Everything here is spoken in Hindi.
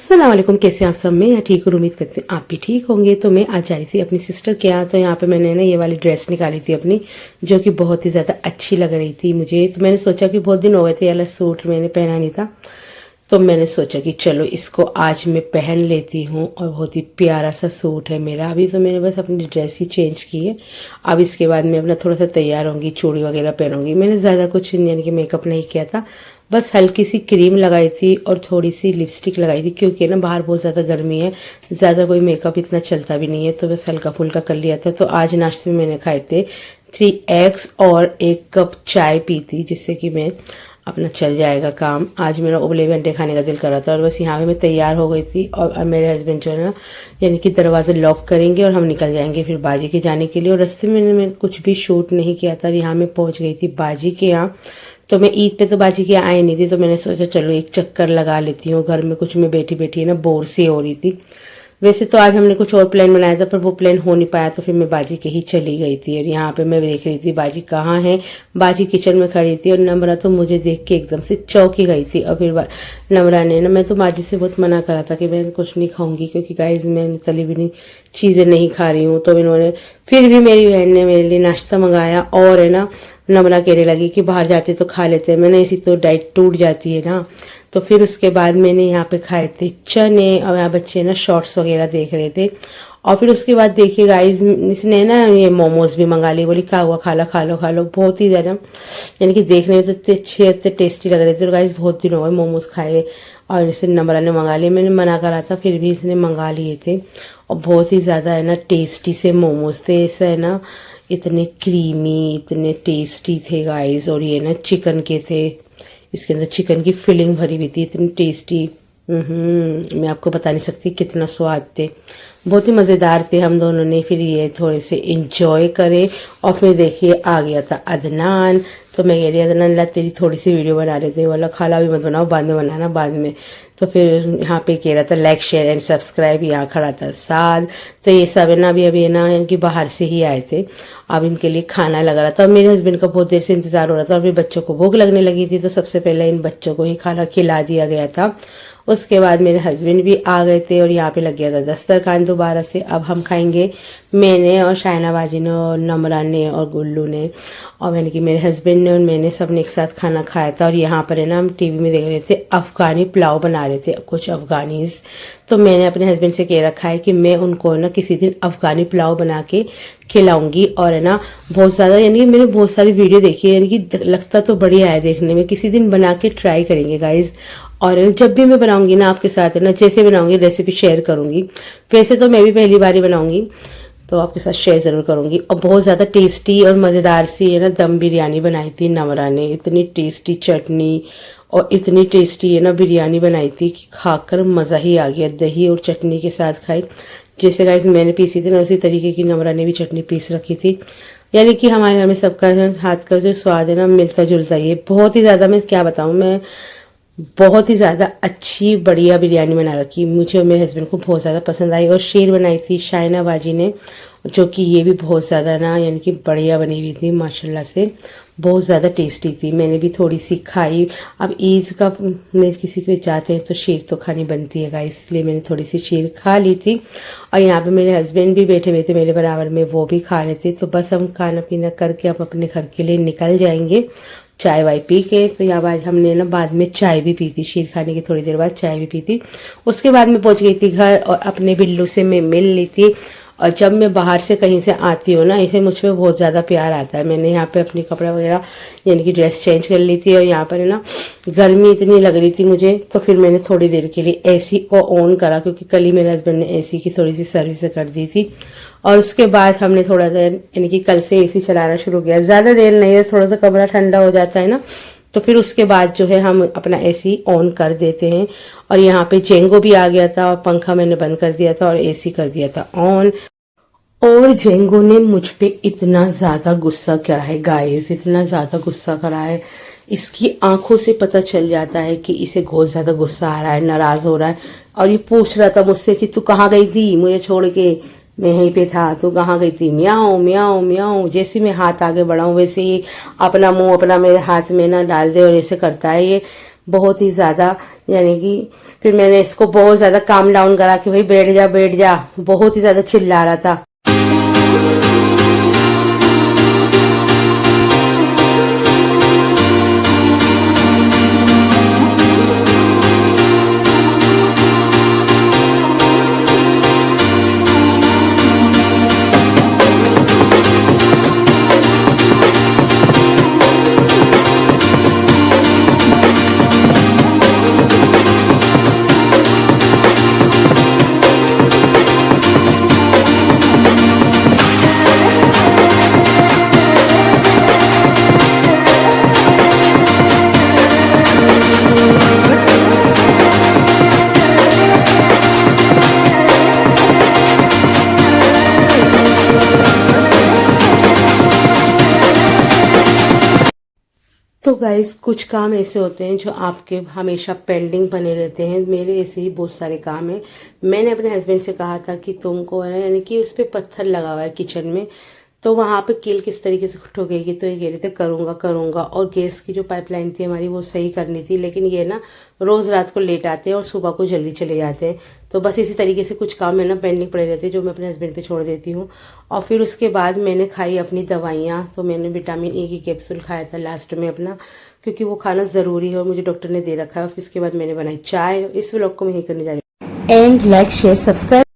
अस्सलाम वालेकुम। कैसे आप सब? मैं ठीक हूँ, उम्मीद करती हूँ आप भी ठीक होंगे। तो मैं आज जा रही थी अपनी सिस्टर के यहाँ। तो यहाँ पे मैंने ना ये वाली ड्रेस निकाली थी अपनी, जो कि बहुत ही ज़्यादा अच्छी लग रही थी मुझे। तो मैंने सोचा कि बहुत दिन हो गए थे वाला सूट मैंने पहना नहीं था, तो मैंने सोचा कि चलो इसको आज मैं पहन लेती हूँ। और बहुत ही प्यारा सा सूट है मेरा। अभी तो मैंने बस अपनी ड्रेस ही चेंज की है। अब इसके बाद मैं अपना थोड़ा सा तैयार होंगी, चूड़ी वगैरह पहनूंगी। मैंने ज़्यादा कुछ यानी कि मेकअप नहीं किया था, बस हल्की सी क्रीम लगाई थी और थोड़ी सी लिपस्टिक लगाई थी, क्योंकि ना बाहर बहुत ज़्यादा गर्मी है, ज़्यादा कोई मेकअप इतना चलता भी नहीं है, तो बस हल्का फुल्का कर लिया था। तो आज नाश्ते में मैंने खाए थे 3 एग्स और 1 कप चाय पी थी, जिससे कि मैं अपना चल जाएगा काम। आज मेरा उबले हुए अंडे खाने का दिल कर रहा था। और बस यहाँ पे मैं तैयार हो गई थी। और अब मेरे हस्बैंड जो है ना, यानी कि दरवाज़ा लॉक करेंगे और हम निकल जाएंगे फिर बाजी के जाने के लिए। और रास्ते में मैंने कुछ भी शूट नहीं किया था। यहाँ मैं पहुँच गई थी बाजी के यहाँ। तो मैं ईद पे तो बाजी के यहाँ आई नहीं थी, तो मैंने सोचा चलो एक चक्कर लगा लेती हूँ घर में। कुछ मैं बैठी बैठी ना बोर सी हो रही थी। वैसे तो आज हमने कुछ और प्लान बनाया था, पर वो प्लान हो नहीं पाया, तो फिर मैं बाजी के ही चली गई थी। और यहाँ पे मैं देख रही थी बाजी कहाँ है। बाजी किचन में खड़ी थी और नम्रा तो मुझे देख के एकदम से चौंक ही गई थी। और फिर नम्रा ने ना, मैं तो बाजी से बहुत मना करा था कि मैं कुछ नहीं खाऊंगी, क्योंकि गाइज मैं तली भुनी चीज़ें नहीं खा रही हूँ। तो इन्होंने फिर भी मेरी बहन ने मेरे लिए नाश्ता मंगाया। और है ना, नम्रा कहने लगी कि बाहर जाते तो खा लेते हैं। मैंने ऐसी तो डाइट टूट जाती है ना। तो फिर उसके बाद मैंने यहाँ पे खाए थे चने। और यहाँ बच्चे ना शॉर्ट्स वगैरह देख रहे थे। और फिर उसके बाद देखिए गाइस, इसने ना ये मोमोज भी मंगा लिए। बोली क्या हुआ, खा लो खा लो खा लो। बहुत ही ज़्यादा यानी कि देखने में तो इतने अच्छे इतने टेस्टी लग रहे थे। और गाइस बहुत दिन हो गए मोमोज खाए। और जैसे नम्रा ने मंगा लिए, मैंने मना करा था फिर भी इसने मंगा लिए थे। और बहुत ही ज़्यादा है ना टेस्टी से मोमोज थे। ऐसा है ना, इतने क्रीमी इतने टेस्टी थे गाइस। और ये ना चिकन के थे, इसके अंदर चिकन की फिलिंग भरी हुई थी, इतनी टेस्टी। मैं आपको बता नहीं सकती कितना स्वाद थे। बहुत ही मज़ेदार थे। हम दोनों ने फिर ये थोड़े से इंजॉय करे। और फिर देखिए आ गया था अदनान। तो मैं कह रही अदनान ला तेरी थोड़ी सी वीडियो बना लेते हैं। बोला खाला भी मत बनाओ, बाद में बनाना बाद में। तो फिर यहाँ पे कह रहा था लाइक शेयर एंड सब्सक्राइब। यहाँ खड़ा था साद। तो ये सब है ना अभी है ना, इनकी बाहर से ही आए थे। अब इनके लिए खाना लग रहा था। और मेरे हस्बैंड का बहुत देर से इंतजार हो रहा था। और फिर बच्चों को भूख लगने लगी थी, तो सबसे पहले इन बच्चों को ही खाना खिला दिया गया था। उसके बाद मेरे हस्बैंड भी आ गए थे और यहाँ पे लग गया था दस्तरखान दोबारा से। अब हम खाएंगे, मैंने और शाइना बाजी ने और नम्रा ने और गुल्लू ने और मैंने कि मेरे हस्बैंड ने और मैंने सब ने एक साथ खाना खाया था। और यहाँ पर है ना, हम टीवी में देख रहे थे अफगानी पुलाव बना रहे थे कुछ अफगानीज। तो मैंने अपने हस्बैंड से कह रखा है कि मैं उनको ना किसी दिन अफगानी पुलाव बना के खिलाऊंगी। और है ना बहुत ज़्यादा, यानी कि मैंने बहुत सारी वीडियो देखी है, यानी कि लगता तो बढ़िया है देखने में। किसी दिन बना के ट्राई करेंगे गाइज। और जब भी मैं बनाऊंगी ना आपके साथ है ना, जैसे बनाऊंगी रेसिपी शेयर करूंगी। वैसे तो मैं भी पहली बार ही बनाऊंगी, तो आपके साथ शेयर ज़रूर करूंगी। और बहुत ज़्यादा टेस्टी और मज़ेदार सी है ना दम बिरयानी बनाई थी नम्रा ने। इतनी टेस्टी चटनी और इतनी टेस्टी है ना बिरयानी बनाई थी कि खाकर मज़ा ही आ गया। दही और चटनी के साथ खाई। जैसे गाइस मैंने पीसी थी ना, उसी तरीके की नम्रा ने भी चटनी पीस रखी थी। यानी कि हमारे घर में सबका हाथ का जो स्वाद है ना मिलता जुलता ही है। बहुत ही ज़्यादा, मैं क्या बताऊँ, मैं बहुत ही ज़्यादा अच्छी बढ़िया बिरयानी बना रखी। मुझे और मेरे हस्बैंड को बहुत ज़्यादा पसंद आई। और शेर बनाई थी शाइना बाजी ने, जो कि ये भी बहुत ज़्यादा ना यानी कि बढ़िया बनी हुई थी माशाल्लाह से। बहुत ज़्यादा टेस्टी थी। मैंने भी थोड़ी सी खाई। अब ईद का में किसी के जाते हैं तो शीर तो खानी बनती है गाइस, इसलिए मैंने थोड़ी सी शीर खा ली थी। और यहाँ पे मेरे हस्बैंड भी बैठे हुए थे मेरे बराबर में, वो भी खा रहे थे। तो बस हम खाना पीना करके हम अपने घर के लिए निकल जाएंगे चाय वाय पी के। तो यहाँ बाद हमने ना बाद में चाय भी पी थी, शीर खाने की थोड़ी देर बाद चाय भी पी थी। उसके बाद मैं पहुँच गई थी घर और अपने बिल्लू से मैं मिल ली थी। और जब मैं बाहर से कहीं से आती हूँ ना, इसे मुझ पर बहुत ज़्यादा प्यार आता है। मैंने यहाँ पे अपनी कपड़ा वगैरह यानी कि ड्रेस चेंज कर ली थी। और यहाँ पर है ना गर्मी इतनी लग रही थी मुझे, तो फिर मैंने थोड़ी देर के लिए एसी को ऑन करा, क्योंकि कल ही मेरे हस्बैंड ने एसी की थोड़ी सी सर्विस कर दी थी। और उसके बाद हमने थोड़ा देर यानी कि कल से एसी चलाना शुरू किया। ज़्यादा देर नहीं है, थोड़ा सा कमरा ठंडा हो जाता है ना, तो फिर उसके बाद जो है हम अपना एसी ऑन कर देते हैं। और यहाँ पे जेंगो भी आ गया था और पंखा मैंने बंद कर दिया था और एसी कर दिया था ऑन। और जेंगो ने मुझ पे इतना ज़्यादा गुस्सा किया है गाइस, इतना ज़्यादा गुस्सा करा है। इसकी आंखों से पता चल जाता है कि इसे बहुत ज़्यादा गुस्सा आ रहा है, नाराज़ हो रहा है। और ये पूछ रहा था मुझसे कि तू कहाँ गई थी मुझे छोड़ के, मैं यहीं पे था, तू कहाँ गई थी, म्याऊं म्याऊं म्याऊं। जैसे मैं हाथ आगे बढ़ाऊं वैसे ही अपना मुंह अपना मेरे हाथ में ना डाल दे और ऐसे करता है ये। बहुत ही ज़्यादा, यानी कि फिर मैंने इसको बहुत ज़्यादा काम डाउन करा कि भाई बैठ जा, बहुत ही ज़्यादा चिल्ला रहा था। तो गाइस, कुछ काम ऐसे होते हैं जो आपके हमेशा पेंडिंग बने रहते हैं। मेरे ऐसे ही बहुत सारे काम हैं। मैंने अपने हस्बैंड से कहा था कि तुमको है ना, यानी कि उस पर पत्थर लगा हुआ है किचन में, तो वहाँ पे कील किस तरीके से ठोकेगी, तो ये कह रहे थे करूँगा करूँगा। और गैस की जो पाइपलाइन थी हमारी वो सही करनी थी, लेकिन ये ना रोज़ रात को लेट आते हैं और सुबह को जल्दी चले जाते हैं। तो बस इसी तरीके से कुछ काम है ना पेंडिंग पड़े रहते हैं, जो मैं अपने हस्बैंड पे छोड़ देती हूँ। और फिर उसके बाद मैंने खाई अपनी दवाइयाँ। तो मैंने विटामिन ए की कैप्सूल खाया था लास्ट में अपना, क्योंकि वो खाना ज़रूरी है और मुझे डॉक्टर ने दे रखा है। फिर इसके बाद मैंने बनाई चाय। इस व्लॉग को मैं यही करने जा रही हूँ। And like share subscribe.